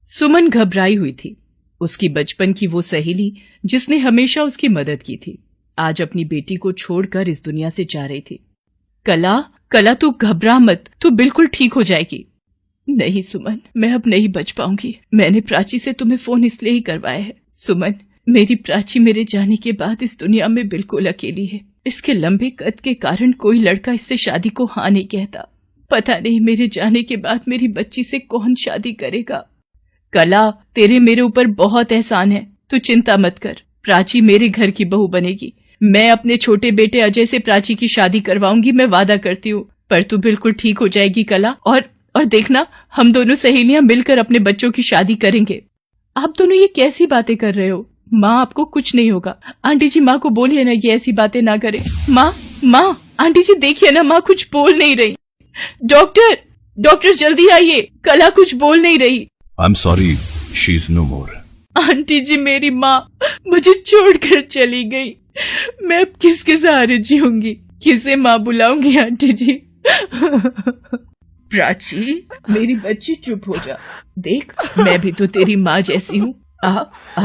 सुमन घबराई हुई थी। उसकी बचपन की वो सहेली जिसने हमेशा उसकी मदद की थी, आज अपनी बेटी को छोड़कर इस दुनिया से जा रही थी। कला तू घबरा मत, तू बिल्कुल ठीक हो जाएगी। नहीं सुमन, मैं अब नहीं बच पाऊंगी। मैंने प्राची से तुम्हें फोन इसलिए ही करवाया है। सुमन, मेरी प्राची मेरे जाने के बाद इस दुनिया में बिल्कुल अकेली है। इसके लंबे कद के कारण कोई लड़का इससे शादी को हाँ नहीं कहता। पता नहीं मेरे जाने के बाद मेरी बच्ची से कौन शादी करेगा। कला, तेरे मेरे ऊपर बहुत एहसान है, तू चिंता मत कर। प्राची मेरे घर की बहू बनेगी। मैं अपने छोटे बेटे अजय से प्राची की शादी करवाऊंगी, मैं वादा करती हूँ। पर तू बिल्कुल ठीक हो जाएगी कला। और देखना, हम दोनों सहेलियां मिलकर अपने बच्चों की शादी करेंगे। आप दोनों ये कैसी बातें कर रहे हो? माँ, आपको कुछ नहीं होगा। आंटी जी, माँ को बोलिए ना ये ऐसी बातें ना करे। माँ, आंटी जी देखिए ना, माँ कुछ बोल नहीं रही। डॉक्टर जल्दी आइए, कला कुछ बोल नहीं रही। I'm sorry, she's no more. Aunty ji, मेरी माँ मुझे छोड़कर चली गई। मैं अब किसके सहारे जीऊंगी? किसे माँ बुलाऊंगी आंटी जी? प्राची, मेरी बच्ची चुप हो जा। देख, मैं भी तो तेरी माँ जैसी हूँ।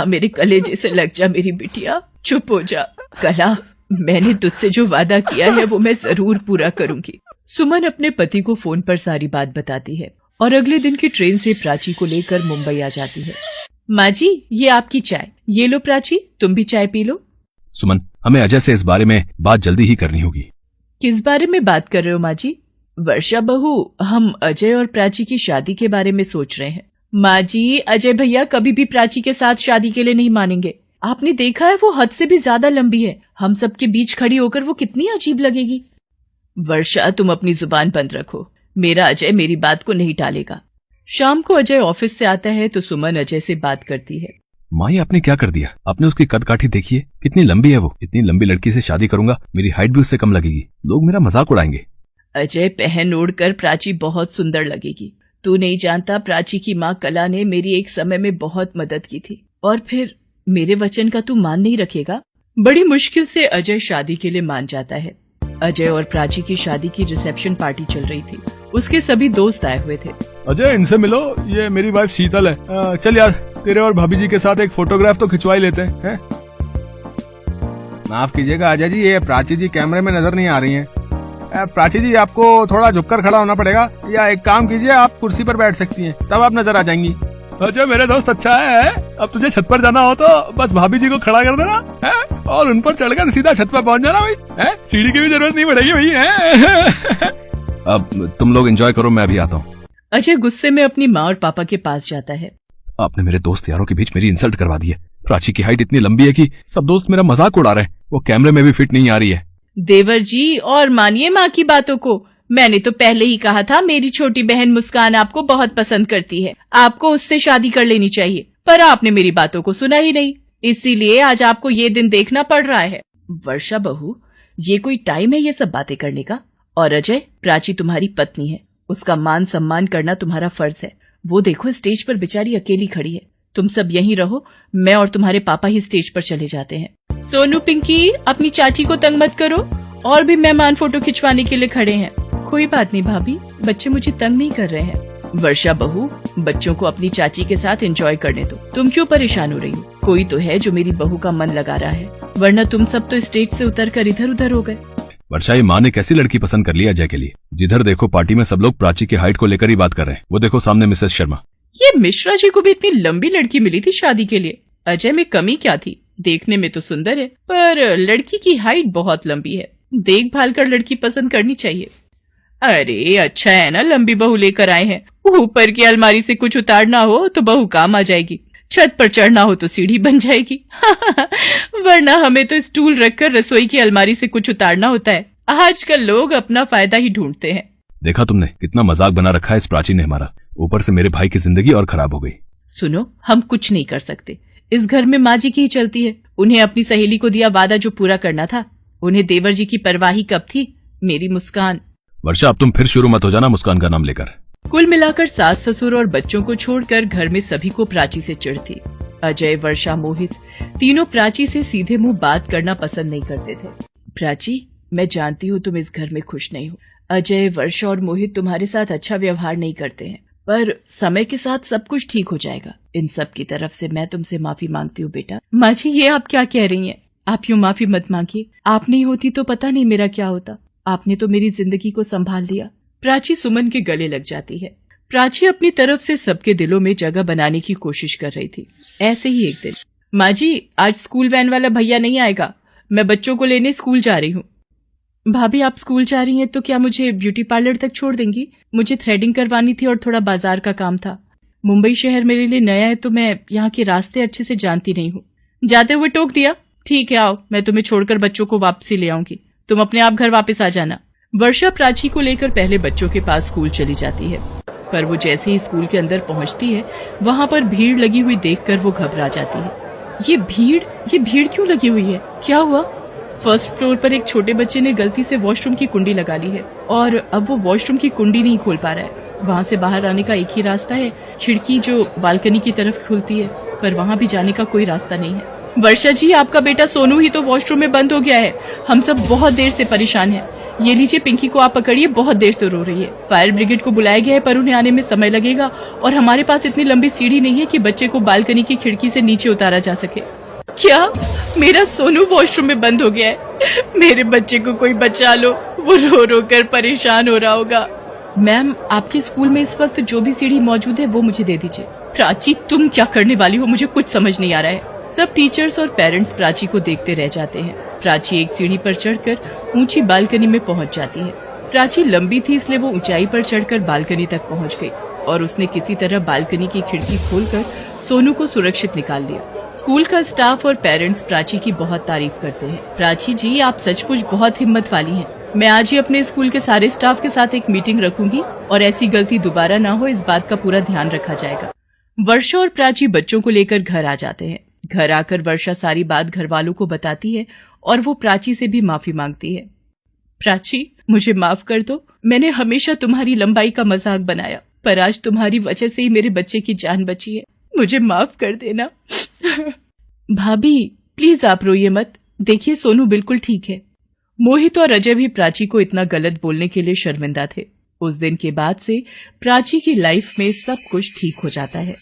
मेरे कलेजे से लग जा मेरी बिटिया, चुप हो जा। कला, मैंने तुझसे जो वादा किया है वो मैं जरूर पूरा करूंगी। सुमन अपने पति को फोन पर सारी बात बताती है और अगले दिन की ट्रेन से प्राची को लेकर मुंबई आ जाती है। माँ जी, ये आपकी चाय। ये लो प्राची, तुम भी चाय पी लो। सुमन, हमें अजय से इस बारे में बात जल्दी ही करनी होगी। किस बारे में बात कर रहे हो माँ जी? वर्षा बहू, हम अजय और प्राची की शादी के बारे में सोच रहे हैं। माँ जी, अजय भैया कभी भी प्राची के साथ शादी के लिए नहीं मानेंगे। आपने देखा है, वो हद से भी ज्यादा लंबी है। हम सबके बीच खड़ी होकर वो कितनी अजीब लगेगी। वर्षा, तुम अपनी जुबान बंद रखो। मेरा अजय मेरी बात को नहीं टालेगा। शाम को अजय ऑफिस से आता है तो सुमन अजय से बात करती है। माँ, ये आपने क्या कर दिया? आपने उसकी कद काठी देखी है, कितनी लंबी है वो। इतनी लंबी लड़की से शादी करूंगा, मेरी हाइट भी उससे कम लगेगी। लोग मेरा मजाक उड़ाएंगे। अजय, पहन ओढ़कर प्राची बहुत सुंदर लगेगी। तू नहीं जानता, प्राची की माँ कला ने मेरी एक समय में बहुत मदद की थी, और फिर मेरे वचन का तू मान नहीं रखेगा? बड़ी मुश्किल से अजय शादी के लिए मान जाता है। अजय और प्राची की शादी की रिसेप्शन पार्टी चल रही थी। उसके सभी दोस्त आए हुए थे। अजय, इनसे मिलो, ये मेरी वाइफ शीतल है। चल यार, तेरे और भाभी जी के साथ एक फोटोग्राफ तो खिंचवा ही लेते हैं। माफ कीजिएगा अजय जी, ये प्राची जी कैमरे में नजर नहीं आ रही हैं। प्राची जी, आपको थोड़ा झुककर खड़ा होना पड़ेगा, या एक काम कीजिए, आप कुर्सी पर बैठ सकती हैं, तब आप नजर आ जाएंगी। अजय, मेरे दोस्त अच्छा है। अब तुझे छत पर जाना हो तो बस भाभी जी को खड़ा कर देना है, और उन पर चढ़कर सीधा छत पर पहुंच जाना भाई। सीढ़ी की भी जरूरत नहीं पड़ेगी भाई। अब तुम लोग एंजॉय करो, मैं अभी आता हूँ। अजय गुस्से में अपनी माँ और पापा के पास जाता है। आपने मेरे दोस्त यारों के बीच मेरी इंसल्ट करवा दी है। प्राची की हाइट इतनी लंबी है कि सब दोस्त मेरा मजाक उड़ा रहे हैं। वो कैमरे में भी फिट नहीं आ रही है। देवर जी, और मानिए माँ की बातों को। मैंने तो पहले ही कहा था, मेरी छोटी बहन मुस्कान आपको बहुत पसंद करती है, आपको उससे शादी कर लेनी चाहिए। पर आपने मेरी बातों को सुना ही नहीं, इसीलिए आज आपको ये दिन देखना पड़ रहा है। वर्षा बहू, ये कोई टाइम है ये सब बातें करने का? और अजय, प्राची तुम्हारी पत्नी है, उसका मान सम्मान करना तुम्हारा फर्ज है। वो देखो, स्टेज पर बेचारी अकेली खड़ी है। तुम सब यहीं रहो, मैं और तुम्हारे पापा ही स्टेज पर चले जाते हैं। सोनू, पिंकी, अपनी चाची को तंग मत करो। और भी मेहमान फोटो खिंचवाने के लिए खड़े हैं। कोई बात नहीं भाभी, बच्चे मुझे तंग नहीं कर रहे हैं। वर्षा बहू, बच्चों को अपनी चाची के साथ एंजॉय करने दो। तुम क्यों परेशान हो रही हो? कोई तो है जो मेरी बहू का मन लगा रहा है, वरना तुम सब तो स्टेज से उतरकर इधर उधर हो गए। वर्षा, ये माँ ने कैसी लड़की पसंद कर लिया अजय के लिए? जिधर देखो पार्टी में सब लोग प्राची की हाइट को लेकर ही बात कर रहे हैं। वो देखो सामने मिसेस शर्मा। ये मिश्रा जी को भी इतनी लंबी लड़की मिली थी शादी के लिए। अजय में कमी क्या थी? देखने में तो सुंदर है, पर लड़की की हाइट बहुत लंबी है। देखभाल कर लड़की पसंद करनी चाहिए। अरे अच्छा है ना, लंबी बहू लेकर आए हैं। ऊपर की अलमारी से कुछ उतारना हो तो बहू काम आ जाएगी, छत पर चढ़ना हो तो सीढ़ी बन जाएगी। वरना हमें तो स्टूल रखकर रसोई की अलमारी से कुछ उतारना होता है। आजकल लोग अपना फायदा ही ढूंढते हैं। देखा तुमने, कितना मजाक बना रखा है इस प्राची ने हमारा। ऊपर से मेरे भाई की जिंदगी और खराब हो गई। सुनो, हम कुछ नहीं कर सकते। इस घर में माँ जी की ही चलती है। उन्हें अपनी सहेली को दिया वादा जो पूरा करना था। उन्हें देवर जी की परवाही कब थी? मेरी मुस्कान। वर्षा, अब तुम फिर शुरू मत हो जाना मुस्कान का नाम लेकर। कुल मिलाकर सास ससुर और बच्चों को छोड़कर घर में सभी को प्राची से चिढ़ थी। अजय, वर्षा, मोहित तीनों प्राची से सीधे मुंह बात करना पसंद नहीं करते थे। प्राची, मैं जानती हूँ तुम इस घर में खुश नहीं हो। अजय, वर्षा और मोहित तुम्हारे साथ अच्छा व्यवहार नहीं करते हैं, पर समय के साथ सब कुछ ठीक हो जाएगा। इन सब की तरफ से मैं तुमसे माफी मांगती हूँ बेटा। माँ जी, ये आप क्या कह रही हैं? आप यूँ माफी मत मांगिए। आप नहीं होती तो पता नहीं मेरा क्या होता। आपने तो मेरी जिंदगी को संभाल लिया। प्राची सुमन के गले लग जाती है। प्राची अपनी तरफ से सबके दिलों में जगह बनाने की कोशिश कर रही थी। ऐसे ही एक दिन, माँ जी, आज स्कूल वैन वाला भैया नहीं आएगा, मैं बच्चों को लेने स्कूल जा रही हूँ। भाभी, आप स्कूल जा रही हैं तो क्या मुझे ब्यूटी पार्लर तक छोड़ देंगी? मुझे थ्रेडिंग करवानी थी और थोड़ा बाजार का काम था। मुंबई शहर मेरे लिए नया है तो मैं यहाँ के रास्ते अच्छे से जानती नहीं हूँ। जाते हुए टोक दिया, ठीक है आओ, मैं तुम्हें छोड़कर बच्चों को वापसी ले आऊंगी। तुम अपने आप घर वापस आ जाना। वर्षा प्राची को लेकर पहले बच्चों के पास स्कूल चली जाती है, पर वो जैसे ही स्कूल के अंदर पहुंचती है वहां पर भीड़ लगी हुई देखकर वो घबरा जाती है। ये भीड़ क्यों लगी हुई है? क्या हुआ? फर्स्ट फ्लोर पर एक छोटे बच्चे ने गलती से वॉशरूम की कुंडी लगा ली है और अब वो वॉशरूम की कुंडी नहीं खोल पा रहा है। वहां से बाहर आने का एक ही रास्ता है, खिड़की जो बालकनी की तरफ खुलती है, पर वहां भी जाने का कोई रास्ता नहीं है। वर्षा जी, आपका बेटा सोनू ही तो वॉशरूम में बंद हो गया है। हम सब बहुत देर से परेशान हैं। ये लीजिए, पिंकी को आप पकड़िए, बहुत देर से रो रही है। फायर ब्रिगेड को बुलाया गया है पर उन्हें आने में समय लगेगा और हमारे पास इतनी लंबी सीढ़ी नहीं है कि बच्चे को बालकनी की खिड़की से नीचे उतारा जा सके। क्या? मेरा सोनू वॉशरूम में बंद हो गया है? मेरे बच्चे को कोई बचा लो, वो रो रो कर परेशान हो रहा होगा। मैम, आपके स्कूल में इस वक्त जो भी सीढ़ी मौजूद है वो मुझे दे दीजिए। प्राची, तुम क्या करने वाली हो? मुझे कुछ समझ नहीं आ रहा है। सब टीचर्स और पेरेंट्स प्राची को देखते रह जाते हैं। प्राची एक सीढ़ी पर चढ़कर ऊंची बालकनी में पहुंच जाती है। प्राची लंबी थी इसलिए वो ऊंचाई पर चढ़कर बालकनी तक पहुंच गई और उसने किसी तरह बालकनी की खिड़की खोलकर सोनू को सुरक्षित निकाल लिया। स्कूल का स्टाफ और पेरेंट्स प्राची की बहुत तारीफ करते हैं। प्राची जी, आप सचमुच बहुत हिम्मत वाली हैं। मैं आज ही अपने स्कूल के सारे स्टाफ के साथ एक मीटिंग रखूंगी और ऐसी गलती दोबारा ना हो, इस बात का पूरा ध्यान रखा जाएगा। वर्षा और प्राची बच्चों को लेकर घर आ जाते हैं। घर आकर वर्षा सारी बात घर वालों को बताती है और वो प्राची से भी माफी मांगती है। प्राची, मुझे माफ कर दो। मैंने हमेशा तुम्हारी लंबाई का मजाक बनाया, पर आज तुम्हारी वजह से ही मेरे बच्चे की जान बची है। मुझे माफ कर देना। भाभी, प्लीज आप रोइए मत। देखिए, सोनू बिल्कुल ठीक है। मोहित और अजय भी प्राची को इतना गलत बोलने के लिए शर्मिंदा थे। उस दिन के बाद से प्राची की लाइफ में सब कुछ ठीक हो जाता है।